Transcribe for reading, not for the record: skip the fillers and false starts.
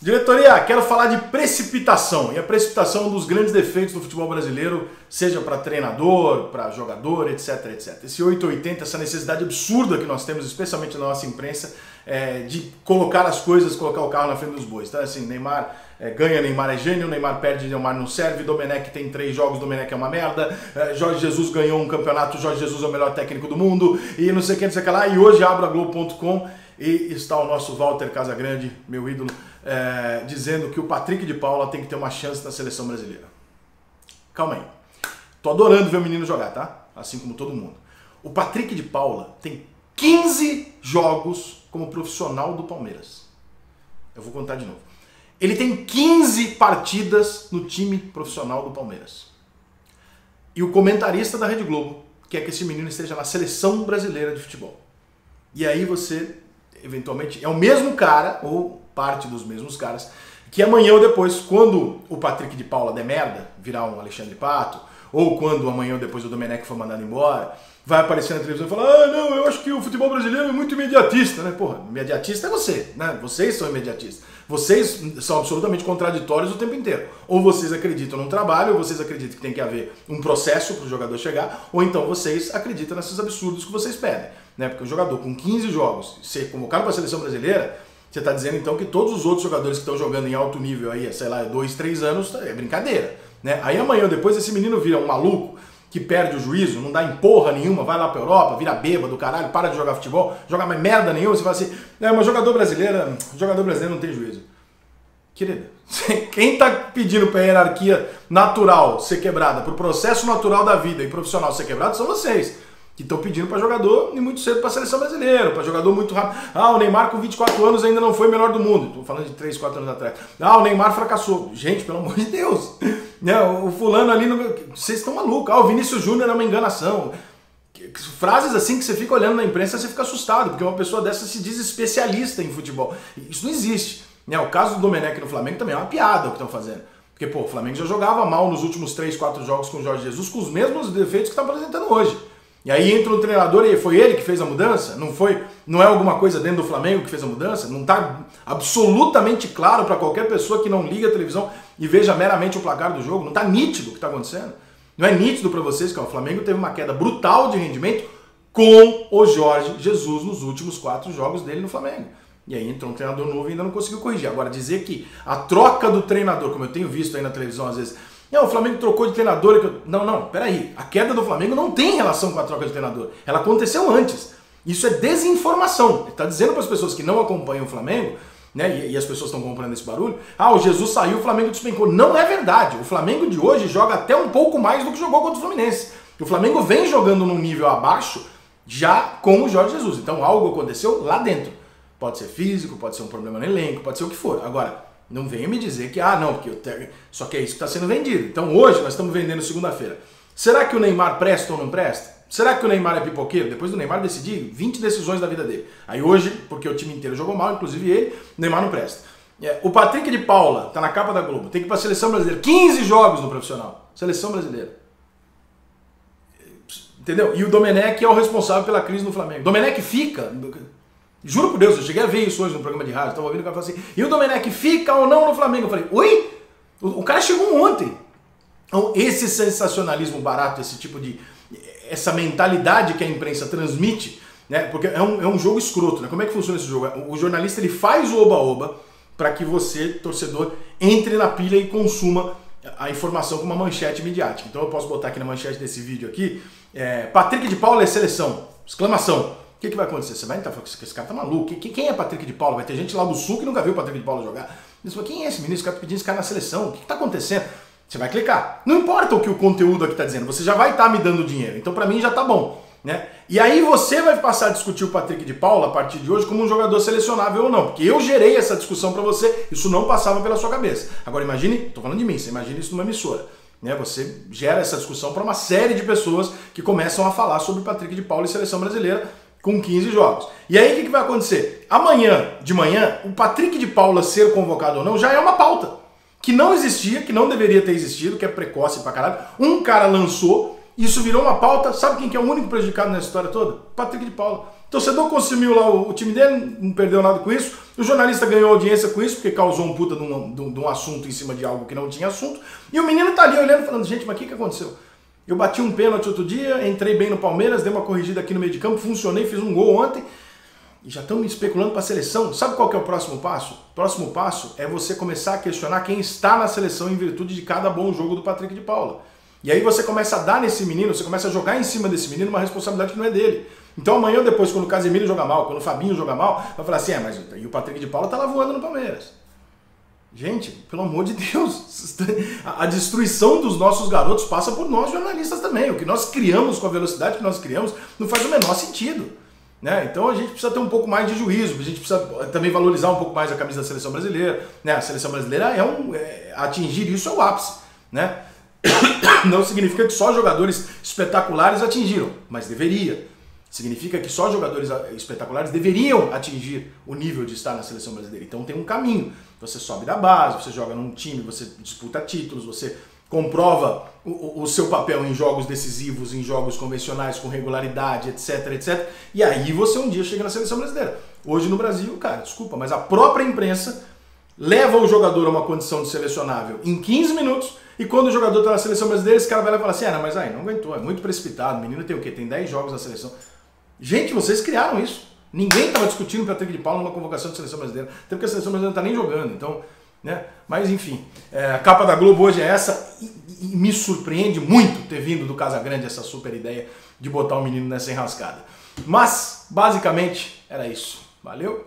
Diretoria, quero falar de precipitação. E a precipitação é um dos grandes defeitos do futebol brasileiro, seja para treinador, para jogador, etc, etc. Esse 880, essa necessidade absurda que nós temos, especialmente na nossa imprensa, de colocar as coisas, colocar o carro na frente dos bois. Então, assim, Neymar ganha, Neymar é gênio, Neymar perde, Neymar não serve, Domenech tem 3 jogos, Domenech é uma merda, Jorge Jesus ganhou um campeonato, Jorge Jesus é o melhor técnico do mundo, e não sei o que, não sei o que lá. E hoje abro a Globo.com e está o nosso Walter Casagrande, meu ídolo, dizendo que o Patrick de Paula tem que ter uma chance na seleção brasileira. Calma aí. Tô adorando ver o menino jogar, tá? Assim como todo mundo. O Patrick de Paula tem 15 jogos como profissional do Palmeiras. Eu vou contar de novo. Ele tem 15 partidas no time profissional do Palmeiras. E o comentarista da Rede Globo quer que esse menino esteja na seleção brasileira de futebol. E aí você, eventualmente, é o mesmo cara, ou parte dos mesmos caras, que amanhã ou depois, quando o Patrick de Paula der merda, virar um Alexandre Pato, ou quando amanhã ou depois o Domenech for mandado embora, vai aparecer na televisão e falar: ah, não, eu acho que o futebol brasileiro é muito imediatista, né? Porra, imediatista é você, né? Vocês são imediatistas. Vocês são absolutamente contraditórios o tempo inteiro. Ou vocês acreditam num trabalho, ou vocês acreditam que tem que haver um processo para o jogador chegar, ou então vocês acreditam nesses absurdos que vocês pedem, né? Porque o jogador com 15 jogos ser convocado para a seleção brasileira, você está dizendo então que todos os outros jogadores que estão jogando em alto nível aí, sei lá, 2, 3 anos, é brincadeira, né? Aí amanhã, depois, esse menino vira um maluco que perde o juízo, não dá em porra nenhuma, vai lá pra Europa, vira bêbado, caralho, para de jogar futebol, joga mais merda nenhuma, você fala assim: mas jogador brasileiro não tem juízo. Querida, quem tá pedindo pra hierarquia natural ser quebrada, pro processo natural da vida e profissional ser quebrado, são vocês, que estão pedindo para jogador e muito cedo para a seleção brasileira, para jogador muito rápido. Ah, o Neymar com 24 anos ainda não foi o melhor do mundo. Estou falando de 3, 4 anos atrás. Ah, o Neymar fracassou. Gente, pelo amor de Deus. O fulano ali, vocês estão malucos. Ah, o Vinícius Júnior é uma enganação. Frases assim que você fica olhando na imprensa, você fica assustado, porque uma pessoa dessa se diz especialista em futebol. Isso não existe. O caso do Domenech no Flamengo também é uma piada o que estão fazendo. Porque, pô, o Flamengo já jogava mal nos últimos 3, 4 jogos com o Jorge Jesus, com os mesmos defeitos que está apresentando hoje. E aí entra o treinador e foi ele que fez a mudança? Não é alguma coisa dentro do Flamengo que fez a mudança? Não está absolutamente claro para qualquer pessoa que não liga a televisão e veja meramente o placar do jogo? Não está nítido o que está acontecendo? Não é nítido para vocês que o Flamengo teve uma queda brutal de rendimento com o Jorge Jesus nos últimos 4 jogos dele no Flamengo. E aí entrou um treinador novo e ainda não conseguiu corrigir. Agora, dizer que a troca do treinador, como eu tenho visto aí na televisão às vezes, o Flamengo trocou de treinador. Não, peraí. A queda do Flamengo não tem relação com a troca de treinador. Ela aconteceu antes. Isso é desinformação. Ele está dizendo para as pessoas que não acompanham o Flamengo, né, e as pessoas estão comprando esse barulho: o Jesus saiu, o Flamengo despencou. Não é verdade. O Flamengo de hoje joga até um pouco mais do que jogou contra o Fluminense. O Flamengo vem jogando num nível abaixo já com o Jorge Jesus. Então algo aconteceu lá dentro. Pode ser físico, pode ser um problema no elenco, pode ser o que for. Agora, não venha me dizer que, só que é isso que está sendo vendido. Então hoje nós estamos vendendo segunda-feira. Será que o Neymar presta ou não presta? Será que o Neymar é pipoqueiro? Depois do Neymar decidir 20 decisões da vida dele. Aí hoje, porque o time inteiro jogou mal, inclusive ele, o Neymar não presta. O Patrick de Paula, tá na capa da Globo, tem que ir para a seleção brasileira. 15 jogos no profissional. Seleção brasileira. Entendeu? E o Domenech é o responsável pela crise no Flamengo. Domenech fica... Juro por Deus, eu cheguei a ver isso hoje no programa de rádio, estava ouvindo o cara falar assim: e o Domenech fica ou não no Flamengo? Eu falei: oi? O cara chegou ontem. Então, esse sensacionalismo barato, essa mentalidade que a imprensa transmite, né? Porque é um jogo escroto, né? Como é que funciona esse jogo? O jornalista ele faz o oba-oba para que você, torcedor, entre na pilha e consuma a informação com uma manchete midiática. Então eu posso botar aqui na manchete desse vídeo aqui: Patrick de Paula é seleção! Exclamação! O que vai acontecer? Você vai entrar e falar que esse cara tá maluco. Quem é Patrick de Paula? Vai ter gente lá do Sul que nunca viu o Patrick de Paula jogar. Você fala: quem é esse menino? Esse cara tá pedindo esse cara na seleção. O que tá acontecendo? Você vai clicar. Não importa o que o conteúdo aqui tá dizendo, você já vai estar me dando dinheiro. Então pra mim já tá bom, né? E aí você vai passar a discutir o Patrick de Paula a partir de hoje como um jogador selecionável ou não. Porque eu gerei essa discussão pra você, isso não passava pela sua cabeça. Agora imagine, tô falando de mim, você imagina isso numa emissora. Né? Você gera essa discussão para uma série de pessoas que começam a falar sobre o Patrick de Paula e seleção brasileira com 15 jogos. E aí o que vai acontecer? Amanhã de manhã, o Patrick de Paula ser convocado ou não já é uma pauta que não existia, que não deveria ter existido, que é precoce pra caralho. Um cara lançou isso virou uma pauta. Sabe quem que é o único prejudicado nessa história toda? Patrick de Paula. O torcedor consumiu lá o time dele, não perdeu nada com isso. O jornalista ganhou audiência com isso, porque causou um puta de um assunto em cima de algo que não tinha assunto. E o menino tá ali olhando, falando, gente, mas o que aconteceu? Eu bati um pênalti outro dia, entrei bem no Palmeiras, dei uma corrigida aqui no meio de campo, funcionei, fiz um gol ontem. E já estão me especulando para a seleção. Sabe qual que é o próximo passo? O próximo passo é você começar a questionar quem está na seleção em virtude de cada bom jogo do Patrick de Paula. E aí você começa a dar nesse menino, você começa a jogar em cima desse menino uma responsabilidade que não é dele. Então amanhã ou depois, quando o Casemiro joga mal, quando o Fabinho joga mal, vai falar assim, mas e o Patrick de Paula tá lá voando no Palmeiras. Gente, pelo amor de Deus, a destruição dos nossos garotos passa por nós jornalistas também. O que nós criamos com a velocidade que nós criamos não faz o menor sentido. Né? Então a gente precisa ter um pouco mais de juízo, a gente precisa também valorizar um pouco mais a camisa da seleção brasileira. Né? A seleção brasileira atingir isso é o ápice. Né? Não significa que só jogadores espetaculares atingiram, mas deveria. Significa que só jogadores espetaculares deveriam atingir o nível de estar na seleção brasileira. Então tem um caminho. Você sobe da base, você joga num time, você disputa títulos, você comprova o seu papel em jogos decisivos, em jogos convencionais, com regularidade, etc, etc. E aí você um dia chega na seleção brasileira. Hoje no Brasil, cara, desculpa, mas a própria imprensa leva o jogador a uma condição de selecionável em 15 minutos e quando o jogador está na seleção brasileira, esse cara vai lá e fala assim, mas aí não aguentou, é muito precipitado, o menino tem o quê? Tem 10 jogos na seleção. Gente, vocês criaram isso. Ninguém estava discutindo o Patrick de Paula numa convocação de seleção brasileira, até porque a seleção brasileira não está nem jogando, então... Né? Mas enfim, a capa da Globo hoje é essa e me surpreende muito ter vindo do Casagrande essa super ideia de botar o menino nessa enrascada. Mas, basicamente, era isso. Valeu?